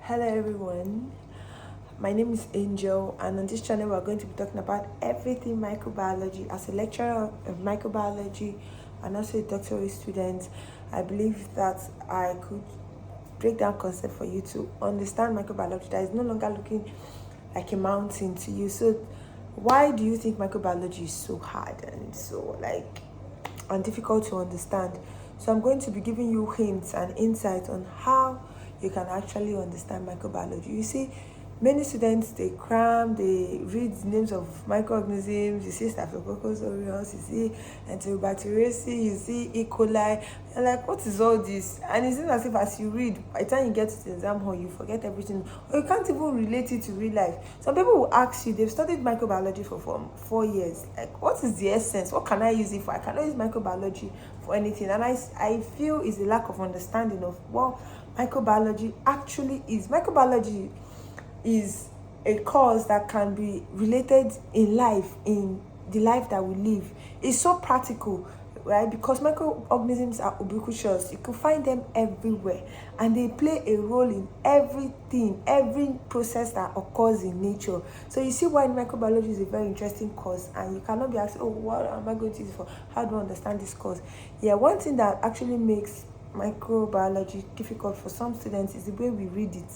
Hello everyone, my name is Angel, and on this channel we're going to be talking about everything microbiology. As a lecturer of microbiology and also a doctoral student, I believe that I could break down concept for you to understand microbiology that is no longer looking like a mountain to you. So why do you think microbiology is so hard and so and difficult to understand? So I'm going to be giving you hints and insights on how you can actually understand microbiology. You see, many students, they cram, they read the names of microorganisms. You see Staphylococcus aureus, you see Enterobacteriaceae, you see E. coli. You're like, what is all this? And it's as if as you read, by the time you get to the exam hall, you forget everything, or you can't even relate it to real life. Some people will ask you, they've studied microbiology for 4 years. Like, what is the essence? What can I use it for? I cannot use microbiology for anything. And I feel is a lack of understanding of what microbiology actually is. Microbiology is a cause that can be related in life, in the life that we live. It's so practical, right? Because microorganisms are ubiquitous. You can find them everywhere, and they play a role in everything, every process that occurs in nature. So you see why microbiology is a very interesting course, and you cannot be asked, oh, what am I going to use it for? How do I understand this course? Yeah, one thing that actually makes microbiology difficult for some students is the way we read it.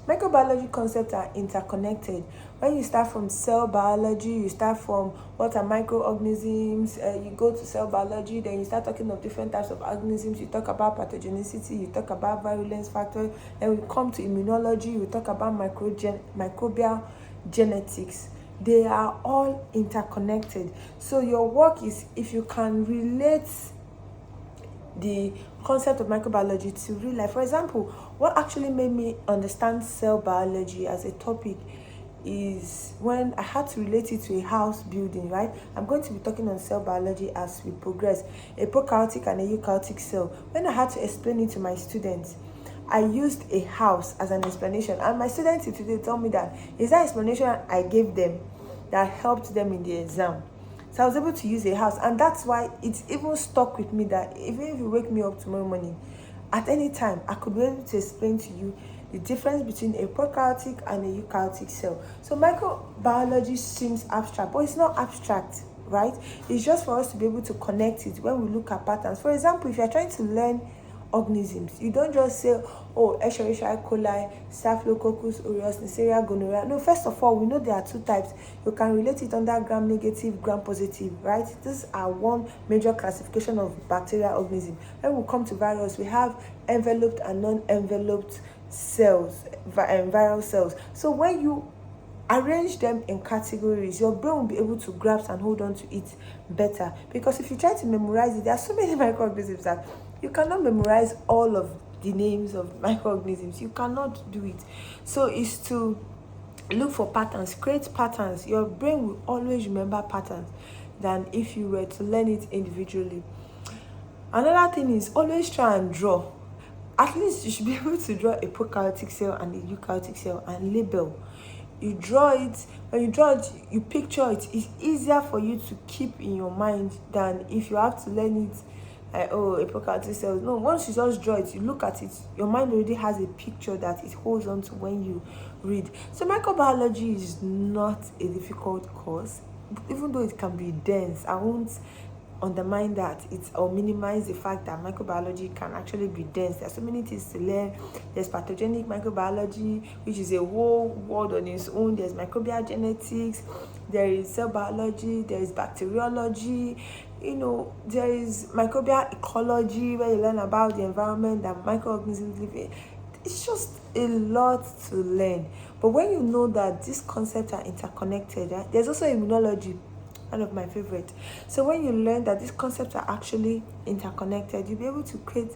Microbiology concepts are interconnected. When you start from cell biology, you start from what are microorganisms, you go to cell biology, then you start talking of different types of organisms, you talk about pathogenicity, you talk about virulence factor, then we come to immunology, we talk about microbial genetics. They are all interconnected. So your work is, if you can relate the concept of microbiology to real life. For example, what actually made me understand cell biology as a topic is when I had to relate it to a house building, right? I'm going to be talking on cell biology as we progress, a prokaryotic and a eukaryotic cell. When I had to explain it to my students, I used a house as an explanation, and my students today tell me that is that explanation I gave them that helped them in the exam. So I was able to use a house, and that's why it's even stuck with me that even if you wake me up tomorrow morning, at any time, I could be able to explain to you the difference between a prokaryotic and a eukaryotic cell. So microbiology seems abstract, but it's not abstract, right? It's just for us to be able to connect it when we look at patterns. For example, if you're trying to learn organisms, you don't just say, oh, Escherichia coli, Staphylococcus aureus, Neisseria gonorrhea. No, first of all, we know there are two types. You can relate it under gram negative, gram positive, right? These are one major classification of bacterial organism. When we come to virus, we have enveloped and non-enveloped cells, viral cells. So when you arrange them in categories, your brain will be able to grasp and hold on to it better. Because if you try to memorize it, there are so many microorganisms that you cannot memorize all of the names of microorganisms. You cannot do it. So it's to look for patterns, create patterns. Your brain will always remember patterns than if you were to learn it individually. Another thing is always try and draw. At least you should be able to draw a prokaryotic cell and a eukaryotic cell and label. You draw it, when you draw it, you picture it. It's easier for you to keep in your mind than if you have to learn it. A prokaryotic cell. No, once you just draw it, you look at it, your mind already has a picture that it holds on to when you read. So microbiology is not a difficult course, even though it can be dense. I won't undermine that or minimize the fact that microbiology can actually be dense. There are so many things to learn. There's pathogenic microbiology, which is a whole world on its own. There's microbial genetics, there is cell biology, there is bacteriology, there is microbial ecology, where you learn about the environment that microorganisms live in. It's just a lot to learn. But when you know that these concepts are interconnected, there's also immunology, one of my favorite. So when you learn that these concepts are actually interconnected, you'll be able to create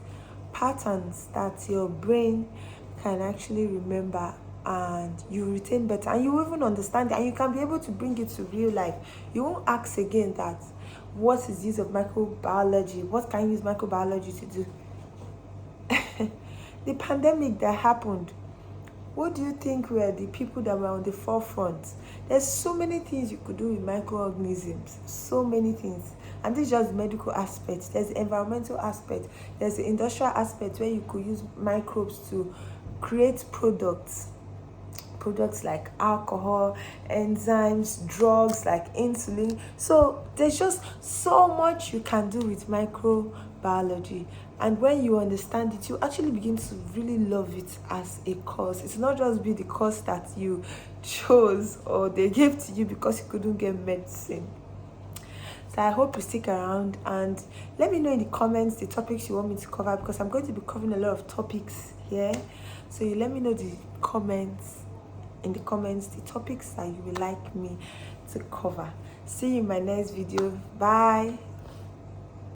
patterns that your brain can actually remember, and you retain better, and you even understand it, and you can be able to bring it to real life. You won't ask again that what is the use of microbiology, what can you use microbiology to do? The pandemic that happened, what do you think were the people that were on the forefront? There's so many things you could do with microorganisms, so many things. And this is just the medical aspect. There's the environmental aspect. There's the industrial aspect where you could use microbes to create products like alcohol, enzymes, drugs like insulin. So there's just so much you can do with microbiology, and when you understand it, you actually begin to really love it as a course. It's not just be the course that you chose or they gave to you because you couldn't get medicine. So I hope you stick around and let me know in the comments the topics you want me to cover, because I'm going to be covering a lot of topics here. So you let me know in the comments the topics that you would like me to cover. See you in my next video. Bye.